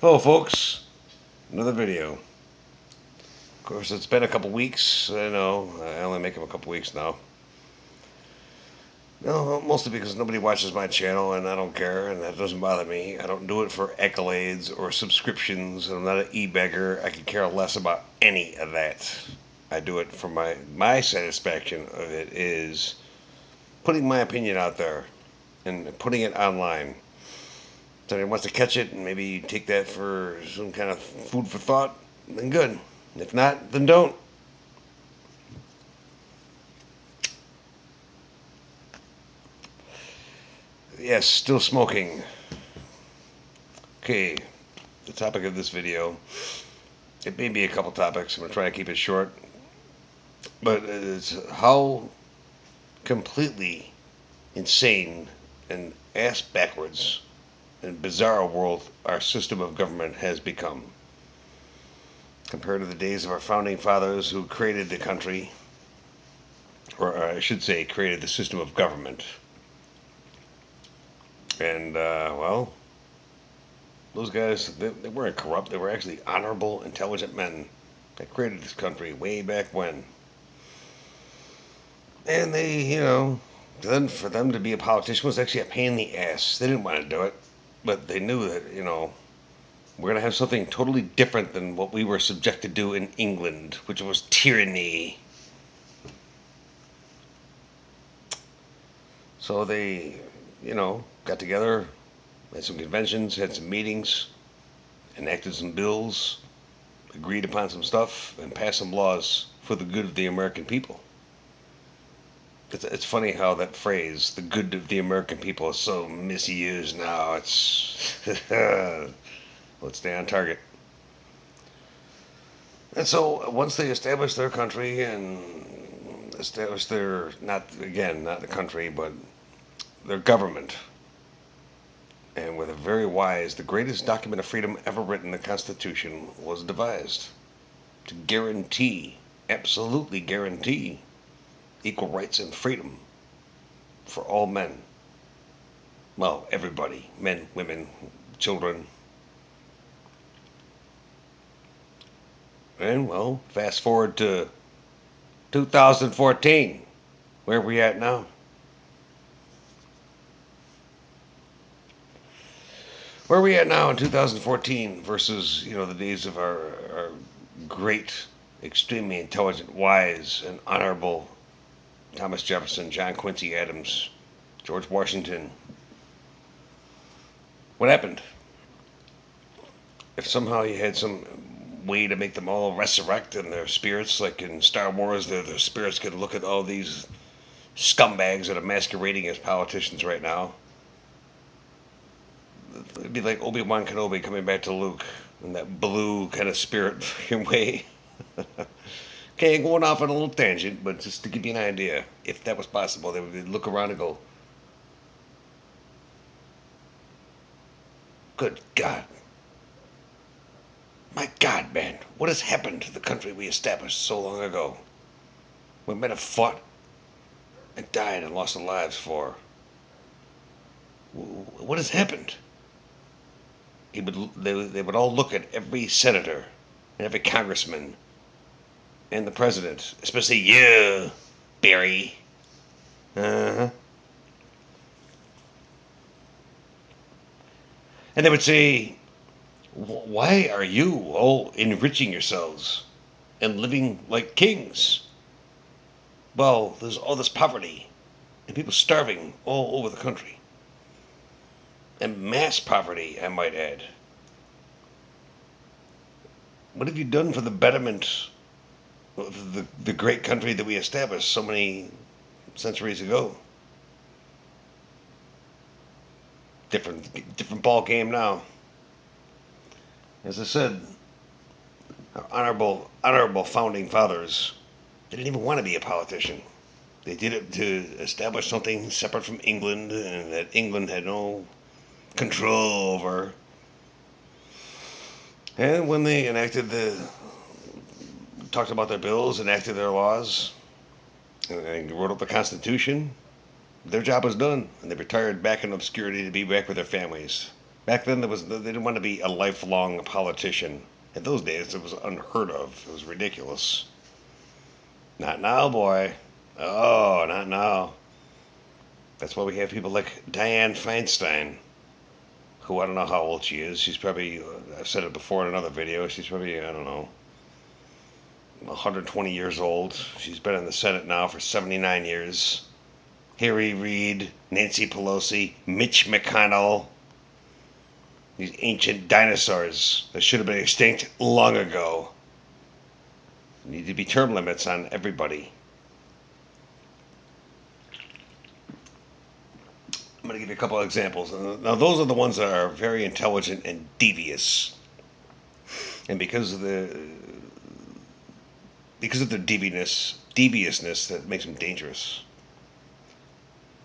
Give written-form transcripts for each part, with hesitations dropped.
Hello folks, another video. Of course it's been a couple weeks, I know, I only make them a couple weeks now. No, mostly because nobody watches my channel and I don't care and that doesn't bother me. I don't do it for accolades or subscriptions. I'm not an e-beggar. I could care less about any of that. I do it for my satisfaction of it is putting my opinion out there and putting it online. So anyone wants to catch it and maybe take that for some kind of food for thought, then good. If not, then don't. Yes, still smoking. Okay, the topic of this video, it may be a couple topics. I'm going to try to keep it short. But it's how completely insane and ass backwards and bizarre world our system of government has become. Compared to the days of our founding fathers who created the country, or I should say, created the system of government. And, well, those guys, they weren't corrupt. They were actually honorable, intelligent men that created this country way back when. And they, then for them to be a politician was actually a pain in the ass. They didn't want to do it, but they knew that, we're going to have something totally different than what we were subjected to in England, which was tyranny. So they, got together, had some conventions, had some meetings, enacted some bills, agreed upon some stuff, and passed some laws for the good of the American people. It's funny how that phrase, the good of the American people, is so misused now. It's let's stay on target. And so once they established their country and established their, not the country, but their government, and with a very wise, the greatest document of freedom ever written, the Constitution, was devised to guarantee, absolutely guarantee, equal rights and freedom for all men. Well, everybody, men, women, children. And, well, fast forward to 2014. Where are we at now? Where are we at now in 2014 versus, the days of our great, extremely intelligent, wise, and honorable Thomas Jefferson, John Quincy Adams, George Washington? What happened? If somehow you had some way to make them all resurrect and their spirits, like in Star Wars, their spirits could look at all these scumbags that are masquerading as politicians right now. It'd be like Obi-Wan Kenobi coming back to Luke in that blue kind of spirit way. Okay, going off on a little tangent, but just to give you an idea, if that was possible, they would look around and go, good God. My God, man, what has happened to the country we established so long ago? We men have fought and died and lost their lives for. What has happened? They would all look at every senator and every congressman and the president, especially you, Barry. Uh-huh. And they would say, why are you all enriching yourselves and living like kings? Well, there's all this poverty and people starving all over the country. And mass poverty, I might add. What have you done for the betterment of the great country that we established so many centuries ago? Different ball game now. As I said, our honorable founding fathers, they didn't even want to be a politician. They did it to establish something separate from England and that England had no control over. And when they talked about their bills, enacted their laws, and wrote up the Constitution, their job was done, and they retired back in obscurity to be back with their families. Back then, they didn't want to be a lifelong politician. In those days, it was unheard of. It was ridiculous. Not now, boy. Oh, not now. That's why we have people like Dianne Feinstein, who I don't know how old she is. She's probably, I've said it before in another video, she's probably, I don't know, 120 years old. She's been in the Senate now for 79 years. Harry Reid, Nancy Pelosi, Mitch McConnell. These ancient dinosaurs that should have been extinct long ago. There need to be term limits on everybody. I'm going to give you a couple of examples. Now, those are the ones that are very intelligent and devious. And because of their deviousness that makes them dangerous.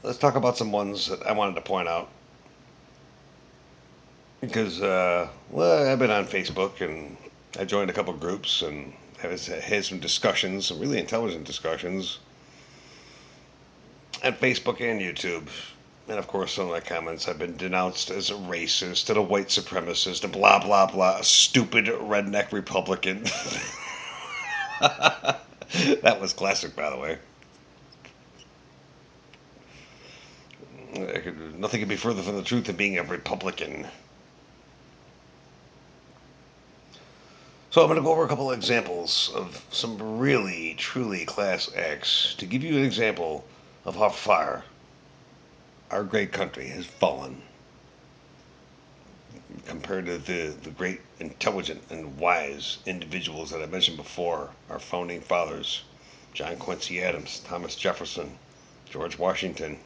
Let's talk about some ones that I wanted to point out. Because, well, I've been on Facebook and I joined a couple groups and had some discussions, some really intelligent discussions on Facebook and YouTube. And of course, some of my comments have been denounced as a racist and a white supremacist and blah, blah, blah, a stupid redneck Republican. That was classic, by the way. Nothing could be further from the truth than being a Republican. So I'm going to go over a couple of examples of some really, truly class acts to give you an example of how far our great country has fallen compared to the great, intelligent, and wise individuals that I mentioned before, our founding fathers, John Quincy Adams, Thomas Jefferson, George Washington,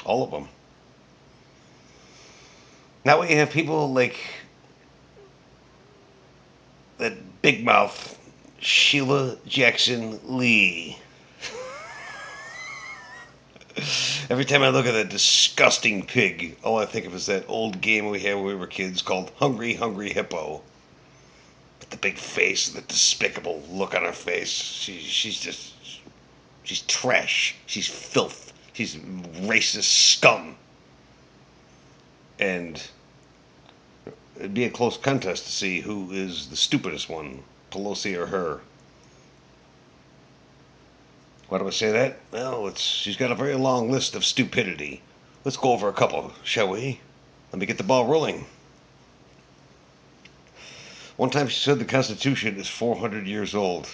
all of them. Now we have people like that big mouth Sheila Jackson Lee. Every time I look at that disgusting pig, all I think of is that old game we had when we were kids called Hungry Hungry Hippo. With the big face and the despicable look on her face. She's trash. She's filth. She's racist scum. And it'd be a close contest to see who is the stupidest one, Pelosi or her. Why do I say that? Well, she's got a very long list of stupidity. Let's go over a couple, shall we? Let me get the ball rolling. One time she said the Constitution is 400 years old.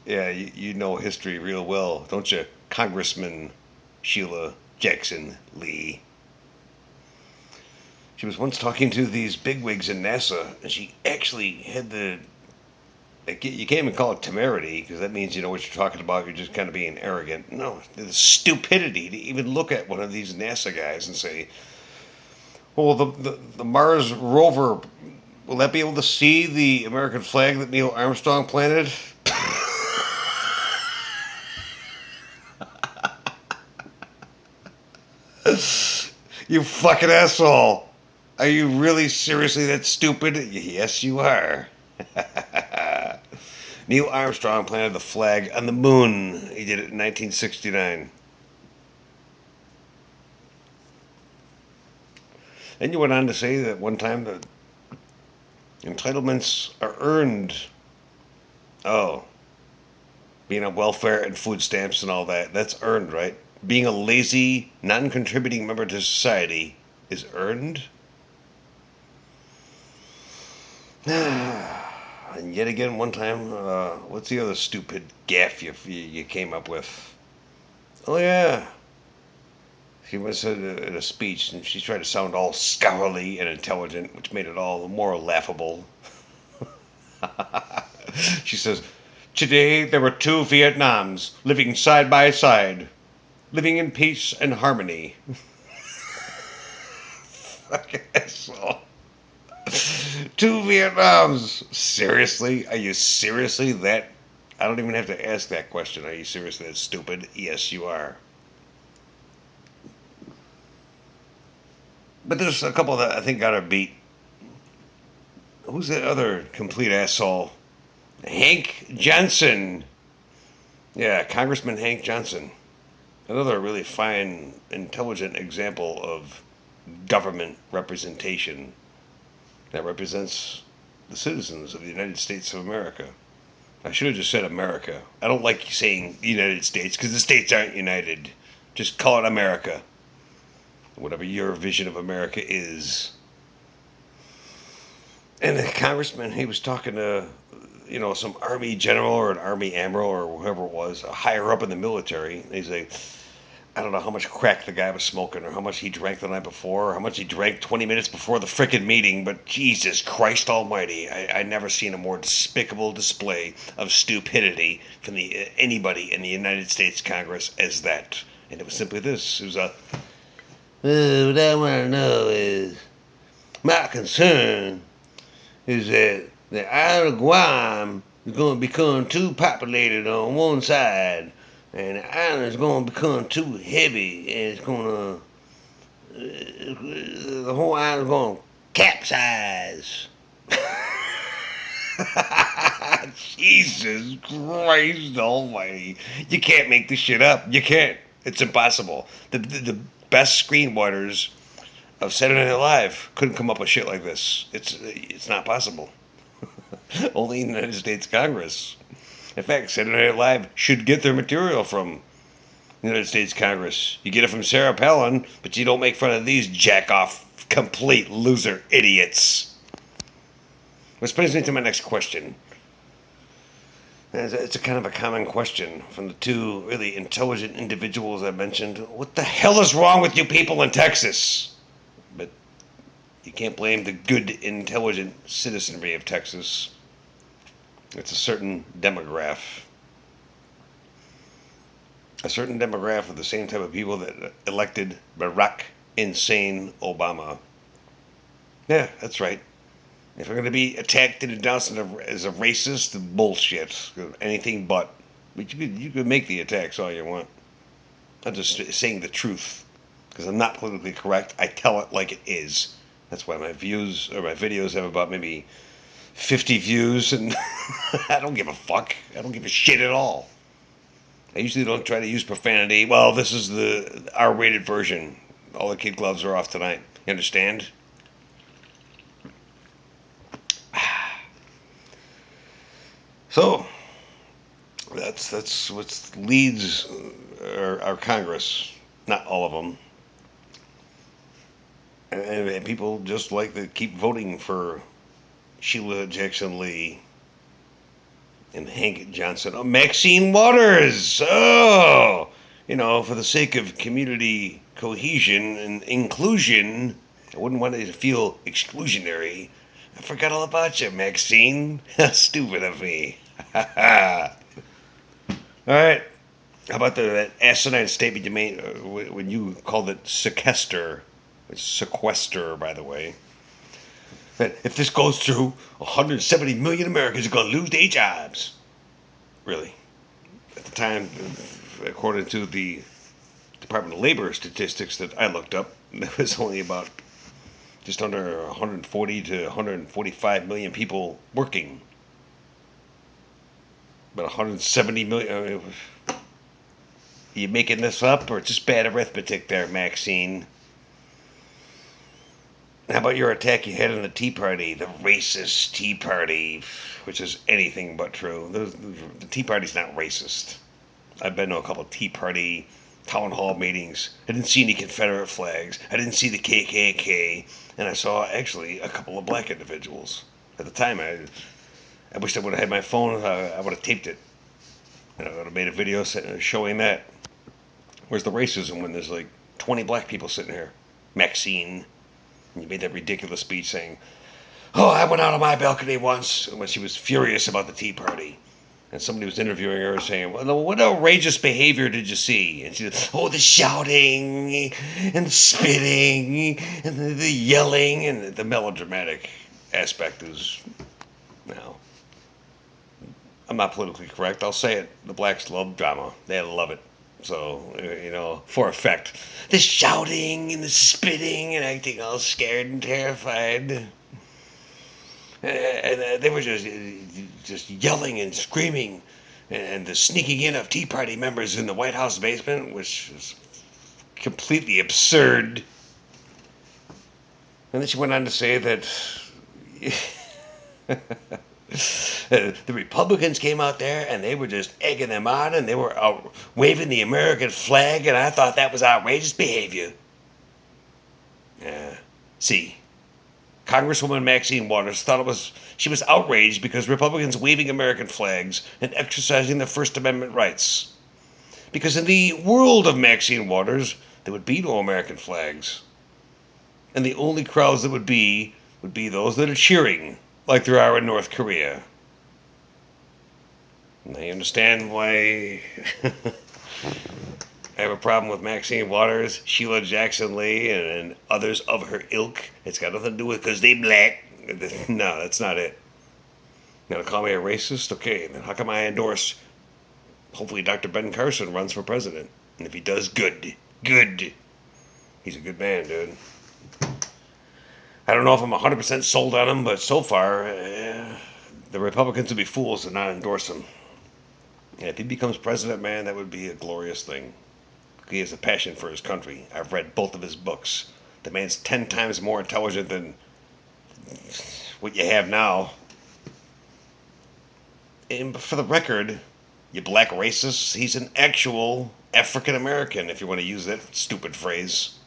Yeah, you know history real well, don't you, Congressman Sheila Jackson Lee? She was once talking to these bigwigs in NASA, and she actually had you can't even call it temerity, because that means you know what you're talking about, you're just kind of being arrogant. No, the stupidity to even look at one of these NASA guys and say, well, the Mars rover, will that be able to see the American flag that Neil Armstrong planted? You fucking asshole. Are you really seriously that stupid? Yes, you are. Neil Armstrong planted the flag on the moon. He did it in 1969. And you went on to say that one time the entitlements are earned. Oh, being on welfare and food stamps and all that, that's earned, right? Being a lazy, non-contributing member to society is earned? And yet again, one time, what's the other stupid gaffe you came up with? Oh, yeah. She was in a speech, and she tried to sound all scholarly and intelligent, which made it all the more laughable. She says, today there were two Vietnams living side by side, living in peace and harmony. Fucking asshole. Two Vietnams. Seriously? Are you seriously that? I don't even have to ask that question. Are you seriously that stupid? Yes, you are. But there's a couple that I think got a beat. Who's that other complete asshole? Hank Johnson. Yeah, Congressman Hank Johnson. Another really fine, intelligent example of government representation that represents the citizens of the United States of America. I should have just said America. I don't like saying the United States because the states aren't united. Just call it America. Whatever your vision of America is. And the congressman, he was talking to, some army general or an army admiral or whoever it was, higher up in the military. And he's like, I don't know how much crack the guy was smoking or how much he drank the night before or how much he drank 20 minutes before the frickin' meeting, but Jesus Christ almighty, I never seen a more despicable display of stupidity from anybody in the United States Congress as that. And it was simply this. It was what I want to know is, my concern is that the island of Guam is going to become too populated on one side, and the island is going to become too heavy, and it's going to, the whole island is going to capsize. Jesus Christ almighty. You can't make this shit up. You can't. It's impossible. The best screenwriters of Saturday Night Live couldn't come up with shit like this. It's not possible. Only the United States Congress. In fact, Saturday Night Live should get their material from the United States Congress. You get it from Sarah Palin, but you don't make fun of these jack-off, complete loser idiots. Which brings me to my next question. It's a kind of a common question from the two really intelligent individuals I mentioned. What the hell is wrong with you people in Texas? But you can't blame the good, intelligent citizenry of Texas. It's a certain demographic. A certain demographic of the same type of people that elected Barack Insane Obama. Yeah, that's right. If we're going to be attacked and denounced as a racist, bullshit. Anything but. But you could make the attacks all you want. I'm just saying the truth. Because I'm not politically correct. I tell it like it is. That's why my views or my videos have about maybe 50 views, and I don't give a fuck. I don't give a shit at all. I usually don't try to use profanity. Well, this is the R-rated version. All the kid gloves are off tonight. You understand? So that's what leads our Congress. Not all of them. And people just like to keep voting for Sheila Jackson Lee and Hank Johnson. Oh, Maxine Waters. Oh, for the sake of community cohesion and inclusion, I wouldn't want it to feel exclusionary. I forgot all about you, Maxine. How stupid of me. All right. How about that asinine statement you made when you called it sequester? It's sequester, by the way. That if this goes through, 170 million Americans are going to lose their jobs. Really. At the time, according to the Department of Labor statistics that I looked up, there was only about just under 140 to 145 million people working. But 170 million. Are you making this up, or just bad arithmetic there, Maxine? How about your attack you had on the Tea Party, the racist Tea Party, which is anything but true. The Tea Party's not racist. I've been to a couple of Tea Party town hall meetings. I didn't see any Confederate flags. I didn't see the KKK. And I saw, actually, a couple of black individuals. At the time, I wish I would have had my phone. I would have taped it. And I would have made a video showing that. Where's the racism when there's like 20 black people sitting here? Maxine. And you made that ridiculous speech saying, "Oh, I went out on my balcony once," when she was furious about the Tea Party. And somebody was interviewing her saying, "Well, what outrageous behavior did you see?" And she said, "Oh, the shouting and the spitting and the yelling," and the melodramatic aspect is, now, I'm not politically correct. I'll say it. The blacks love drama. They love it. So, for effect. The shouting and the spitting and acting all scared and terrified. And they were just yelling and screaming and the sneaking in of Tea Party members in the White House basement, which is completely absurd. And then she went on to say that the Republicans came out there and they were just egging them on and they were waving the American flag, and I thought that was outrageous behavior. Yeah. See, Congresswoman Maxine Waters she was outraged because Republicans waving American flags and exercising their First Amendment rights. Because in the world of Maxine Waters, there would be no American flags. And the only crowds that would be those that are cheering, like there are in North Korea. And I understand why I have a problem with Maxine Waters, Sheila Jackson Lee, and others of her ilk. It's got nothing to do with because they black. No, that's not it. You gonna call me a racist? Okay, then how come I endorse? Hopefully, Dr. Ben Carson runs for president, and if he does, good, good. He's a good man, dude. I don't know if I'm 100% sold on him, but so far, the Republicans would be fools to not endorse him. And if he becomes president, man, that would be a glorious thing. He has a passion for his country. I've read both of his books. The man's 10 times more intelligent than what you have now. And for the record, you black racist, he's an actual African American, if you want to use that stupid phrase.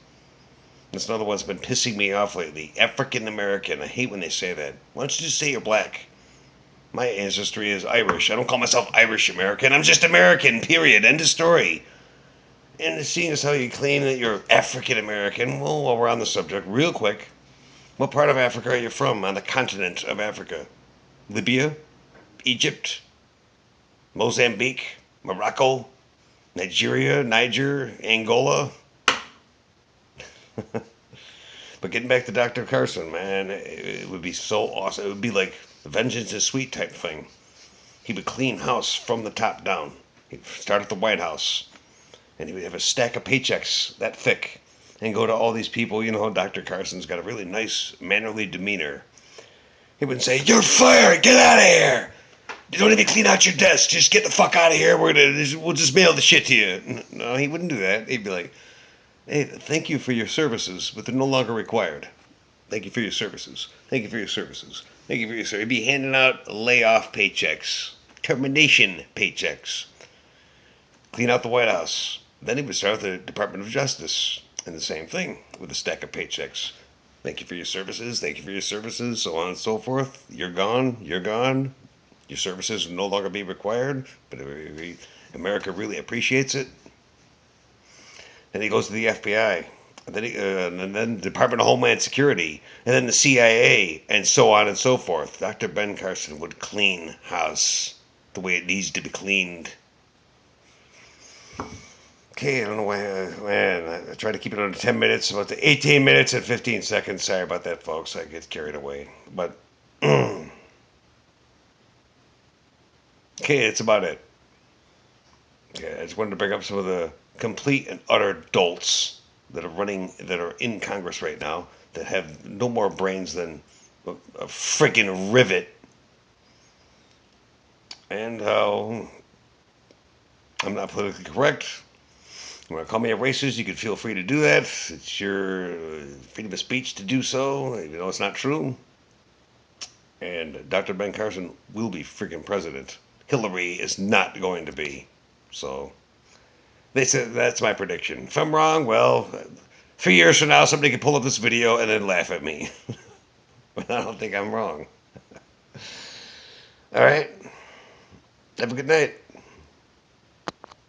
That's another one that's been pissing me off lately. African American. I hate when they say that. Why don't you just say you're black? My ancestry is Irish. I don't call myself Irish American. I'm just American, period. End of story. And seeing as how you claim that you're African American, well, while we're on the subject, real quick, what part of Africa are you from on the continent of Africa? Libya? Egypt? Mozambique? Morocco? Nigeria? Niger? Angola? But getting back to Dr. Carson, man, it would be so awesome. It would be like vengeance is sweet type thing. He would clean house from the top down. He'd start at the White House, and he would have a stack of paychecks that thick and go to all these people. You know, Dr. Carson's got a really nice, mannerly demeanor. He would say, "You're fired. Get out of here. You don't even clean out your desk. Just get the fuck out of here. We'll just mail the shit to you." No, he wouldn't do that. He'd be like, "Hey, thank you for your services, but they're no longer required. Thank you for your services. Thank you for your services. Thank you for your services." He'd be handing out layoff paychecks, termination paychecks. Clean out the White House. Then he would start the Department of Justice, and the same thing with a stack of paychecks. Thank you for your services. Thank you for your services. So on and so forth. You're gone. You're gone. Your services will no longer be required, but America really appreciates it. Then he goes to the FBI, and then the Department of Homeland Security, and then the CIA, and so on and so forth. Dr. Ben Carson would clean house the way it needs to be cleaned. Okay, I don't know why, man, I try to keep it under 10 minutes, about the 18 minutes and 15 seconds. Sorry about that, folks. I get carried away. But, okay, that's about it. Okay, I just wanted to bring up some of the complete and utter dolts that are in Congress right now, that have no more brains than a freaking rivet. And how I'm not politically correct. You want to call me a racist, you can feel free to do that. It's your freedom of speech to do so, even though it's not true. And Dr. Ben Carson will be freaking president. Hillary is not going to be. So, they said that's my prediction. If I'm wrong, well, 3 years from now, somebody could pull up this video and then laugh at me. But I don't think I'm wrong. All right. Have a good night.